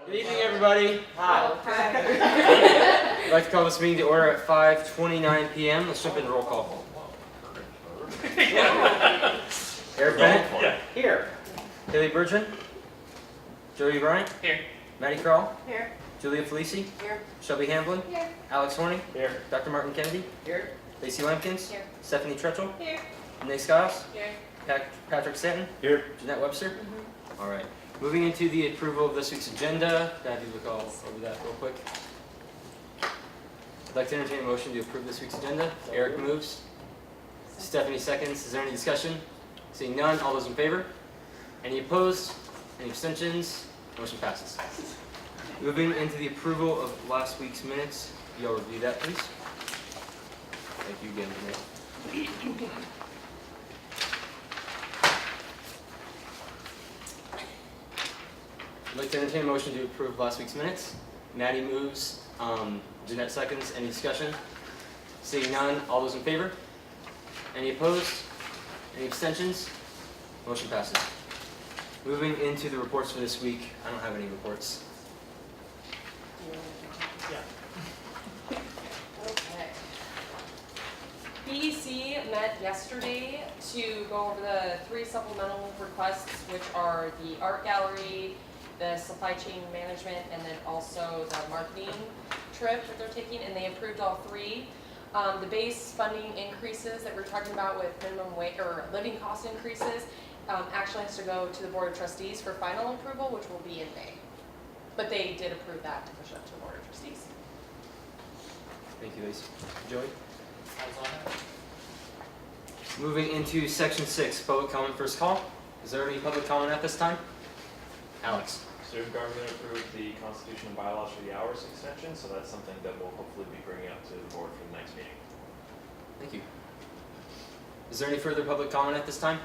Good evening, everybody. Hi. I'd like to call this meeting to order at 5:29 p.m. Let's jump into roll call. Eric Bennett? Yeah. Here. Haley Bertrand? Joey Bryant? Here. Maddie Krall? Here. Julia Felici? Here. Shelby Hamblin? Here. Alex Horning? Here. Dr. Martin Kennedy? Here. Lacey Lampkins? Here. Stephanie Tretchell? Here. Renee Skiles? Here. Patrick Stanton? Here. Jeanette Webster? All right. Moving into the approval of this week's agenda. Can I do look all over that real quick? I'd like to entertain a motion to approve this week's agenda. Eric moves. Stephanie seconds. Is there any discussion? Seeing none, all those in favor? Any opposed? Any abstentions? Motion passes. Moving into the approval of last week's minutes. Y'all review that, please. Thank you again, Renee. I'd like to entertain a motion to approve last week's minutes. Maddie moves. Jeanette seconds. Any discussion? Seeing none, all those in favor? Any opposed? Any abstentions? Motion passes. Moving into the reports for this week. I don't have any reports. Okay. BEC met yesterday to go over the 3 supplemental requests, which are the art gallery, the supply chain management, and then also the marketing trip that they're taking, and they approved all 3. The base funding increases that we're talking about with minimum wage or living cost increases actually has to go to the Board of Trustees for final approval, which will be in May. But they did approve that to push it up to the Board of Trustees. Thank you, Lacey. Joey? Moving into section 6, public comment first call. Is there any public comment at this time? Alex. So government approved the Constitution and bylaws for the hours extension, so that's something that we'll hopefully be bringing up to the board for the next meeting. Thank you. Is there any further public comment at this time?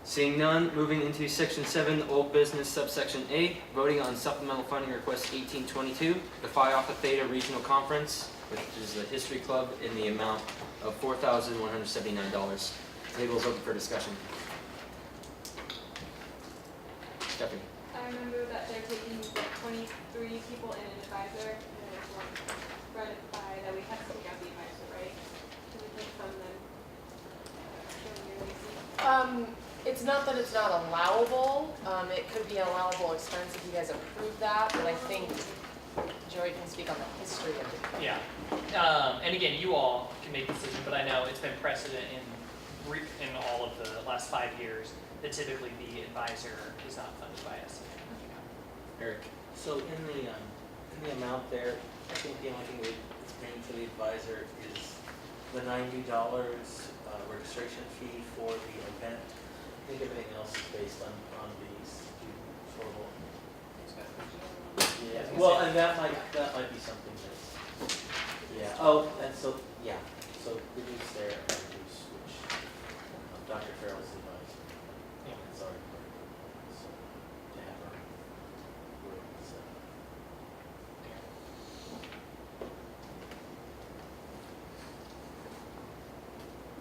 Seeing none, moving into section 7, old business subsection A, voting on supplemental funding request 1822, the Phi Alpha Theta Regional Conference, which is the History Club, in the amount of $4,179. Table is open for discussion. Stephanie. I remember that they're taking like 23 people in an advisor, and it's one spread it by that we have to take out the advisor, right? Can we take from them? It's not that it's not allowable. It could be an allowable expense if you guys approve that, but I think Joey can speak on the history of it. Yeah. And again, you all can make the decision, but I know it's been precedent in all of the last 5 years that typically the advisor is not funded by us. Eric. So in the amount there, I think the only thing that's paying for the advisor is the $90 registration fee for the event. I think everything else is based on the student total. Yeah. Well, and that might be something that's Oh, and so reduce there and reduce which Dr. Farrell's advisor. Yeah. It's already part of it. So to have her work so.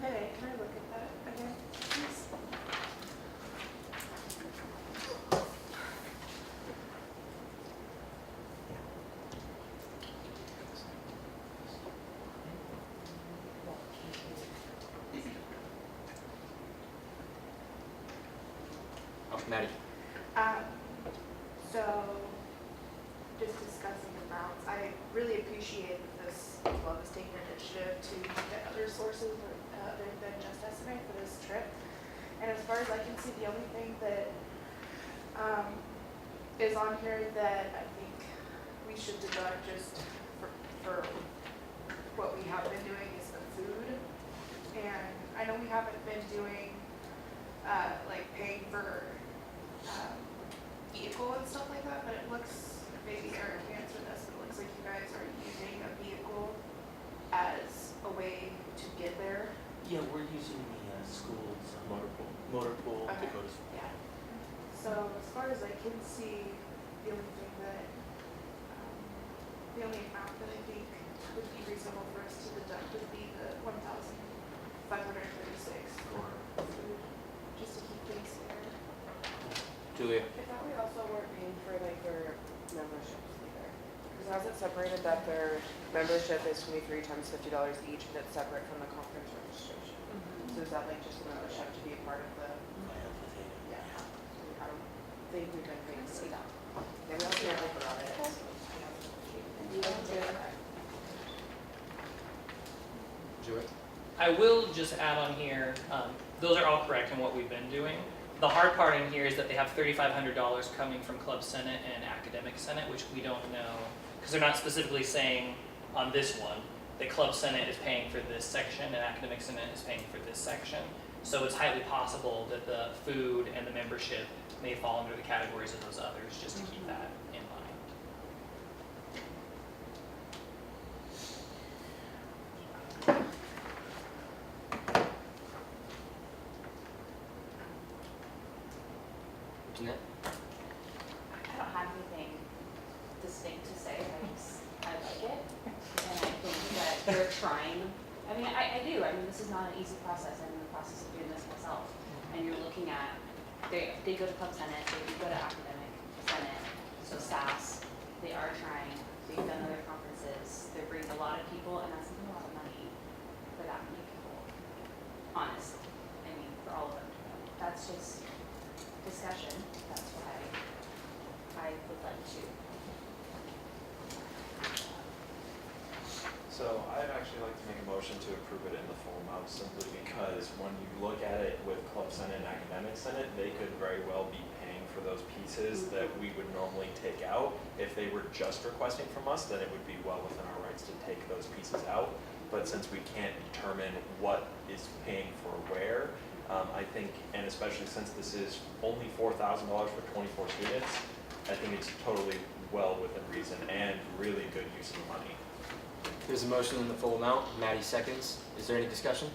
Hey, can I look at that again, please? Oh, Maddie. So, just discussing amounts, I really appreciate that this club is taking initiative to look at other sources other than just S&A for this trip. And as far as I can see, the only thing that is on here that I think we should deduct just for what we have been doing is the food. And I know we haven't been doing like paying for vehicle and stuff like that, but it looks, maybe Eric can answer this, but it looks like you guys are using a vehicle as a way to get there. Yeah, we're using the school's motor pool to Okay. go to school. Yeah. So as far as I can see, the only thing that, the only amount that I think would be reasonable for us to deduct would be the $1,536 for food, just to keep things fair. Julia. I thought we also were paying memberships either. Because how's it separated that their membership is 23 times $50 each, but it's separate from the conference registration? So is that like just a membership to be a part of the, yeah. I don't think we've been paying for that. Maybe I'll see open on it. Joy? I will just add on here, those are all correct in what we've been doing. The hard part in here is that they have $3,500 coming from Club Senate and Academic Senate, which we don't know, because they're not specifically saying on this one that Club Senate is paying for this section and Academic Senate is paying for this section. So it's highly possible that the food and the membership may fall under the categories of those others, just to keep that in mind. Jeanette? I don't have anything distinct to say, I like it, and I think that they're trying, I do, this is not an easy process, I'm in the process of doing this myself, and you're looking at, they go to Club Senate, they do go to Academic Senate, so SAS, they are trying, they've done other conferences, they're bringing a lot of people, and that's a lot of money for that many people, honestly, for all of them to go. That's just discussion, that's why I would like to. So I'd actually like to make a motion to approve it in the full amount simply because when you look at it with Club Senate and Academic Senate, they could very well be paying for those pieces that we would normally take out. If they were just requesting from us, then it would be well within our rights to take those pieces out. But since we can't determine what is paying for where, I think, and especially since this is only $4,000 for 24 students, I think it's totally well within reason and really good use of the money. There's a motion in the full amount. Maddie seconds. Is there any discussion?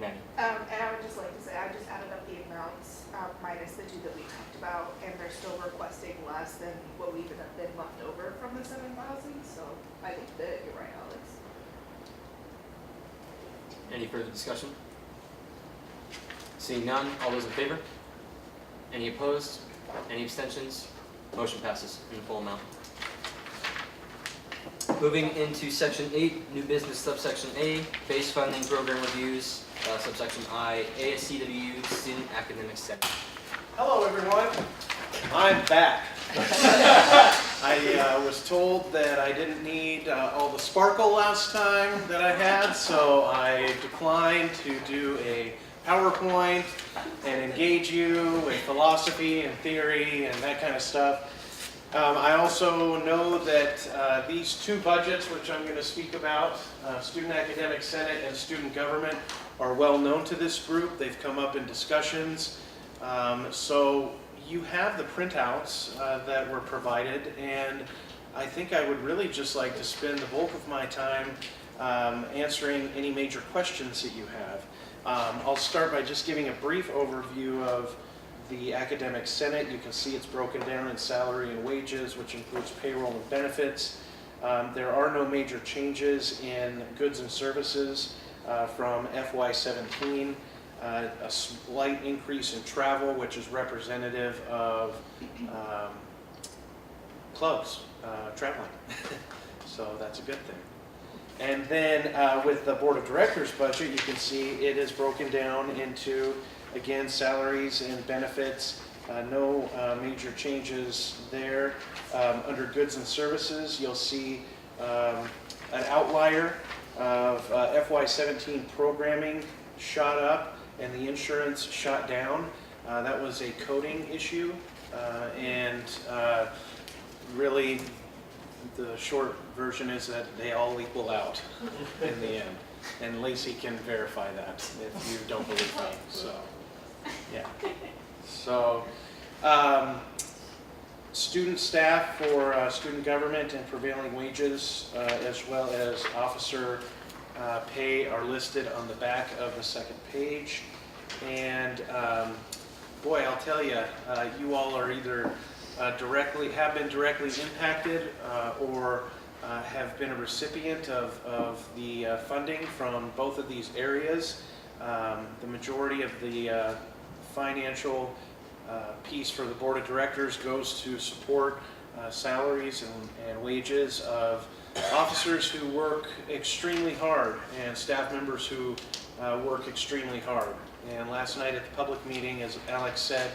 Maddie? And I would just like to say, I just added up the amounts, minus the two that we talked about, and they're still requesting less than what we even have been left over from the 7,000, so I think that you're right, Alex. Any further discussion? Seeing none, all those in favor? Any opposed? Any abstentions? Motion passes in the full amount. Moving into section 8, new business subsection A, base funding program reviews, subsection I, CWU Student Academic Senate. Hello everyone, I'm back. I was told that I didn't need all the sparkle last time that I had, so I declined to do a PowerPoint and engage you with philosophy and theory and that kind of stuff. I also know that these two budgets, which I'm going to speak about, Student Academic Senate and Student Government, are well known to this group. They've come up in discussions. So you have the printouts that were provided, and I think I would really just like to spend the bulk of my time answering any major questions that you have. I'll start by just giving a brief overview of the Academic Senate. You can see it's broken down in salary and wages, which includes payroll and benefits. There are no major changes in goods and services from FY17. A slight increase in travel, which is representative of clubs traveling. So that's a good thing. And then with the Board of Directors budget, you can see it is broken down into, again, salaries and benefits. No major changes there. Under goods and services, you'll see an outlier of FY17 programming shot up and the insurance shot down. That was a coding issue, and really the short version is that they all equal out in the end. And Lacey can verify that if you don't believe me. So, yeah. So, student staff for student government and prevailing wages, as well as officer pay, are listed on the back of the second page. And boy, I'll tell you, you all are either have been directly impacted or have been a recipient of the funding from both of these areas. The majority of the financial piece for the Board of Directors goes to support salaries and wages of officers who work extremely hard and staff members who work extremely hard. And last night at the public meeting, as Alex said,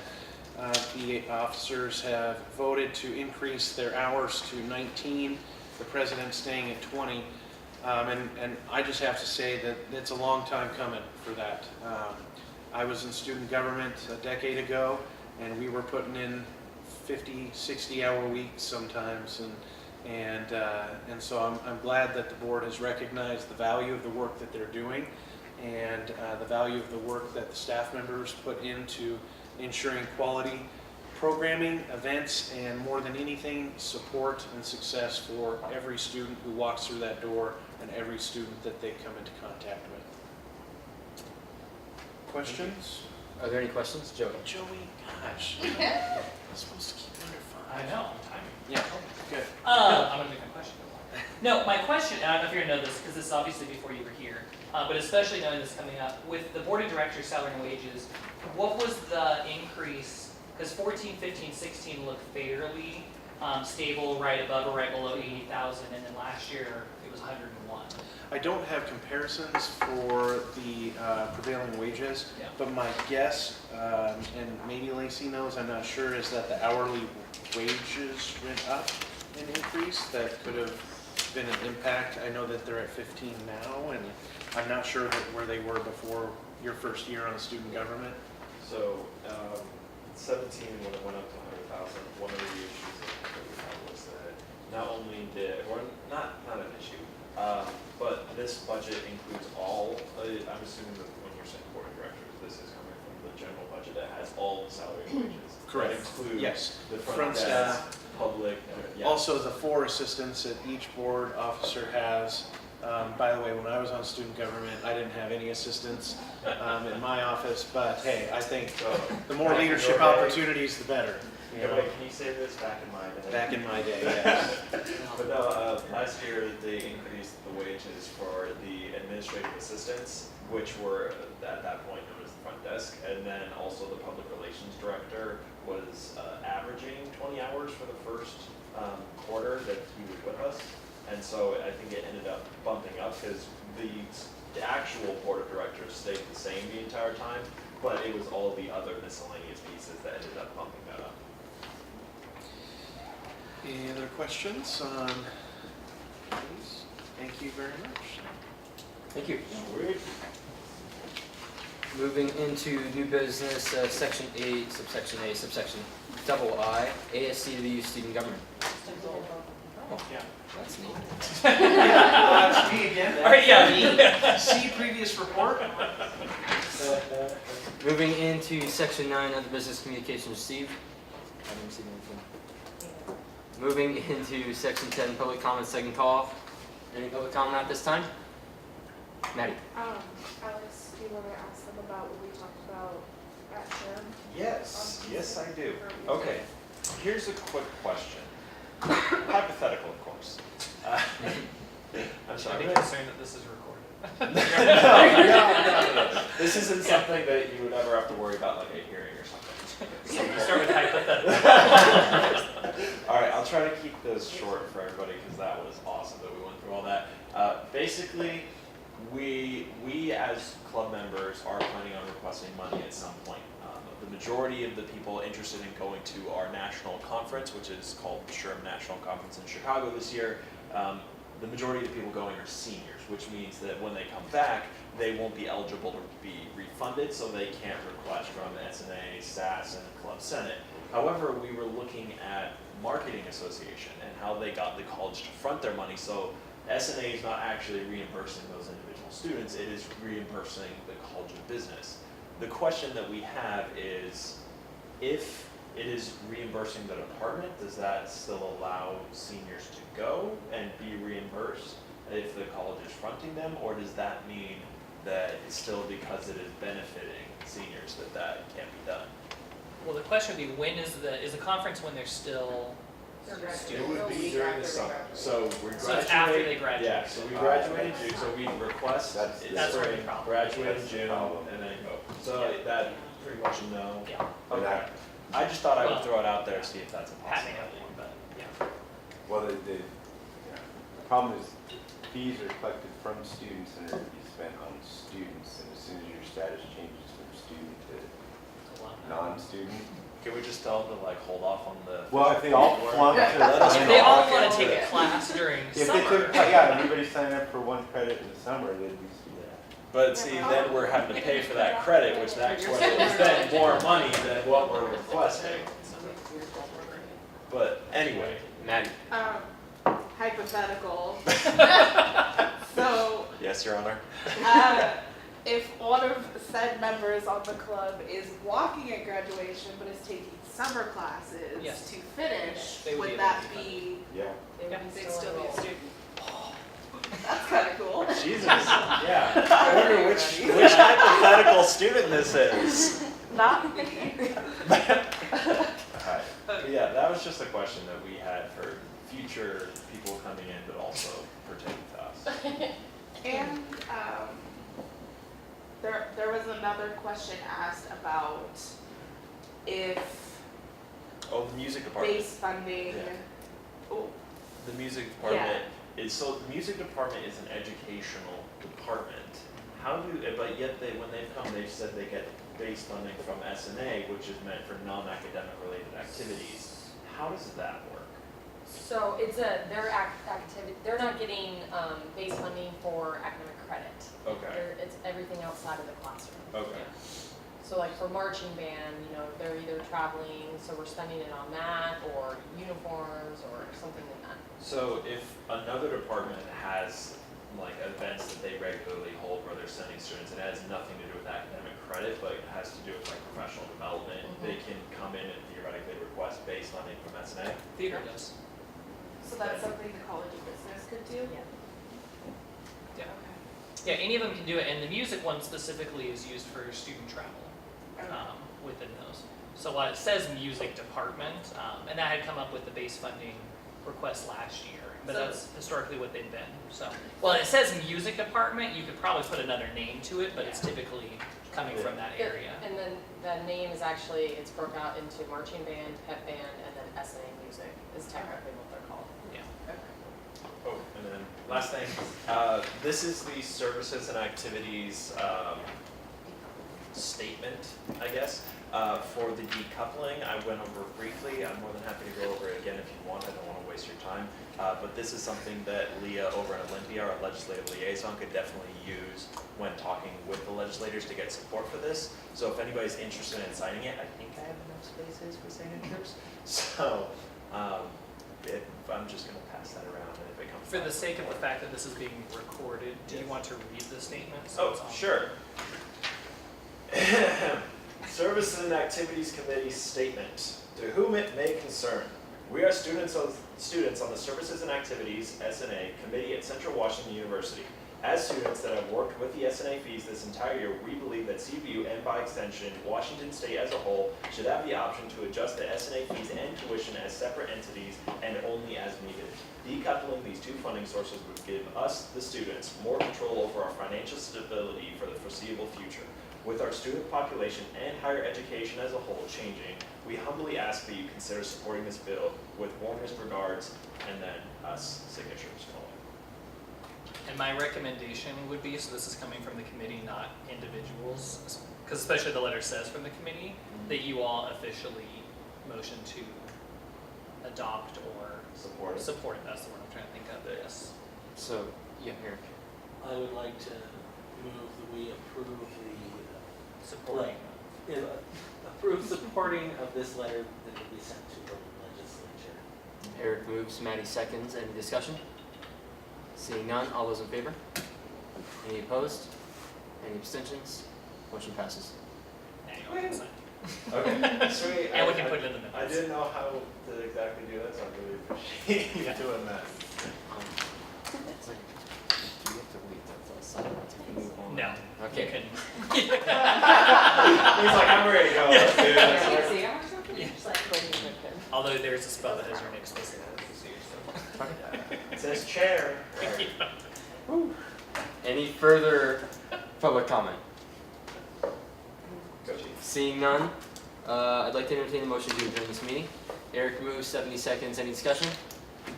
the officers have voted to increase their hours to 19, the president staying at 20. And I just have to say that it's a long time coming for that. I was in student government a decade ago, and we were putting in 50, 60-hour weeks sometimes, and so I'm glad that the board has recognized the value of the work that they're doing and the value of the work that the staff members put into ensuring quality programming, events, and more than anything, support and success for every student who walks through that door and every student that they come into contact with. Questions? Are there any questions? Joey? Joey, gosh. I'm supposed to keep under I 5. know, I'm timing. Yeah, good. I'm gonna make my question go longer. No, my question, and I don't know if you're gonna know this, because this is obviously before you were here, but especially knowing this coming up, with the board of directors' salary and wages, what was the increase? Because 14, 15, 16 looked fairly stable, right above or right below 80,000, and then last year it was 101. I don't have comparisons for the prevailing wages, Yeah. but my guess, and maybe Lacey knows, I'm not sure, is that the hourly wages went up and increased. That could have been an impact. I know that they're at 15 now, and I'm not sure where they were before your first year on student government. So, 17, when it went up to 100,000, one of the issues that we had was that not only or not an issue, but this budget includes all, I'm assuming that when you're saying board of directors, this is coming from the general budget that has all the salary and wages. Correct. That includes Yes. the Front front desk, public, yeah. Also, the 4 assistants that each board officer has. By the way, when I was on student government, I didn't have any assistants in my office, but hey, I think So, the more back in leadership your day- opportunities, the better. You Yeah, know? wait, can you say this back in my day? Back in my day, yes. But no, last year they increased the wages for the administrative assistants, which were at that point known as the front desk, and then also the public relations director was averaging 20 hours for the first quarter that he was with us. And so I think it ended up bumping up because the actual board of directors stayed the same the entire time, but it was all the other miscellaneous pieces that ended up bumping that up. Any other questions on these? Thank you very much. Thank you. Sweet. Moving into new business, section 8, subsection A, subsection double I, ASCW student government. Oh, Yeah. that's neat. That's me again. All right, yeah. See previous report. Moving into section 9, other business communications received. I didn't receive anything. Moving into section 10, public comment, second call. Any public comment at this time? Maddie? Alex, do you want to ask them about what we talked about at SHARE? Yes, I do. Okay, here's a quick question. Hypothetical, of course. I'm I'd sorry. be concerned that this is recorded. No. This isn't something that you would ever have to worry about, like a hearing or something. So we start with hypothetical. All right, I'll try to keep this short for everybody because that was awesome that we went through all that. Basically, we as club members are planning on requesting money at some point. The majority of the people interested in going to our national conference, which is called the SHRM National Conference in Chicago this year, the majority of the people going are seniors, which means that when they come back, they won't be eligible to be refunded, so they can't request from S&A, SAS, and Club Senate. However, we were looking at Marketing Association and how they got the college to front their money, so S&A is not actually reimbursing those individual students, it is reimbursing the College of Business. The question that we have is, if it is reimbursing the department, does that still allow seniors to go and be reimbursed if the college is fronting them, or does that mean that it's still because it is benefiting seniors that can't be done? Well, the question would be, when is the conference when they're still It students? would be during the summer, so we graduate. So it's after they graduate. Yeah, so we graduate in June, so we request in That's where the spring, problem graduate in is. June, and then go. So that pretty much a no. Yeah, Okay. I just thought I would Well, throw it out there to see if that's a having possibility. a one, but yeah. Well, the problem is fees are collected from students and are to be spent on students, and as soon as your status changes from student to non-student. Can we just tell them to like hold off on the? Well, if they all flunk their If they all final, want to take a class during if summer. they took, yeah, everybody signed up for one credit in the summer, they'd be student. But see, then we're having to pay for that credit, which actually is then more money than what we're requesting. But anyway, Maddie. Hypothetical. So, yes, Your Honor. if one of said members on the club is walking at graduation but is taking summer classes Yes. to finish, They would be would able that to be, Yeah. They would Yeah, be they'd still be a enrolled. student? That's kind of cool. Jesus, yeah. I wonder which hypothetical student this is. Not me. Alright, but yeah, that was just a question that we had for future people coming in, but also pertaining to us. And there was another question asked about if Oh, the music department. base funding. Yeah. Oh, The music department is, so the music department is an educational department. How do, but yet they, when they've come, they've said they get base funding from S&A, which is meant for non-academic related activities. How does that work? So it's their activity, they're not getting, base funding for academic credit. Okay, It's everything outside of the classroom. okay. So like for marching band, they're either traveling, so we're spending it on that, or uniforms, or something like that. So if another department has like events that they regularly hold where they're sending students, and it has nothing to do with academic credit, but it has to do with like professional development, they can come in and theoretically request base funding from S&A? Theater does. so that's something the College of Business could do? Yeah. Yeah. Okay. Yeah, any of them can do it, and the music one specifically is used for student travel Okay. within those. So while it says music department, and that had come up with the base funding request last year, but So- that's historically what they've been. So, well, it says music department, you could probably put another name to it, but it's typically coming from that area. And then the name is actually, it's broke out into marching band, pep band, and then S&A music is technically what they're called. Yeah. Oh, and then last thing, this is the services and activities statement, I guess, for the decoupling. I went over briefly. I'm more than happy to go over it again if you want. I don't want to waste your time. But this is something that Leah over at Olympia, our legislative liaison, could definitely use when talking with the legislators to get support for this. So if anybody's interested in signing it, I think I have enough spaces for signatures. So I'm just going to pass that around, and if it comes For the back sake of the forward. fact that this is being recorded, do you want to read the statement? So it's Oh, on- sure. Services and Activities Committee statement. To whom it may concern, we are students on the Services and Activities S&A Committee at Central Washington University. As students that have worked with the S&A fees this entire year, we believe that CWU and by extension, Washington State as a whole, should have the option to adjust the S&A fees and tuition as separate entities and only as needed. Decoupling these two funding sources would give us, the students, more control over our financial stability for the foreseeable future. With our student population and higher education as a whole changing, we humbly ask that you consider supporting this bill with warmest regards, and then us signatures following. And my recommendation would be, so this is coming from the committee, not individuals, because especially the letter says from the committee, that you all officially motion to adopt or Support it. support, that's the word I'm trying to think of, yes. So, yeah, here. I would like to move that we approve Supporting. approve supporting of this letter that will be sent to the legislature. Eric moves, Maddie seconds. Any discussion? Seeing none, all those in favor? Any opposed? Any abstentions? Motion passes. Now you all can sign. Okay, sweet. And we can put it in the minutes. I didn't know how to exactly do that, so I really appreciate you doing that. It's like, do we have to wait till it's signed to move on? No, you Okay. can. He's like, I'm ready to go. Let's do this. Museum or something? Yeah. Just like, Although there's a spell that has your name explicit. It says chair. Any further public comment? Go Chief. Seeing none, I'd like to entertain a motion to adjourn this meeting. Eric moves, 70 seconds. Any discussion?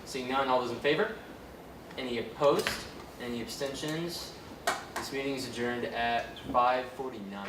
Seeing none, all those in favor? Any opposed? Any abstentions? This meeting is adjourned at 5:49.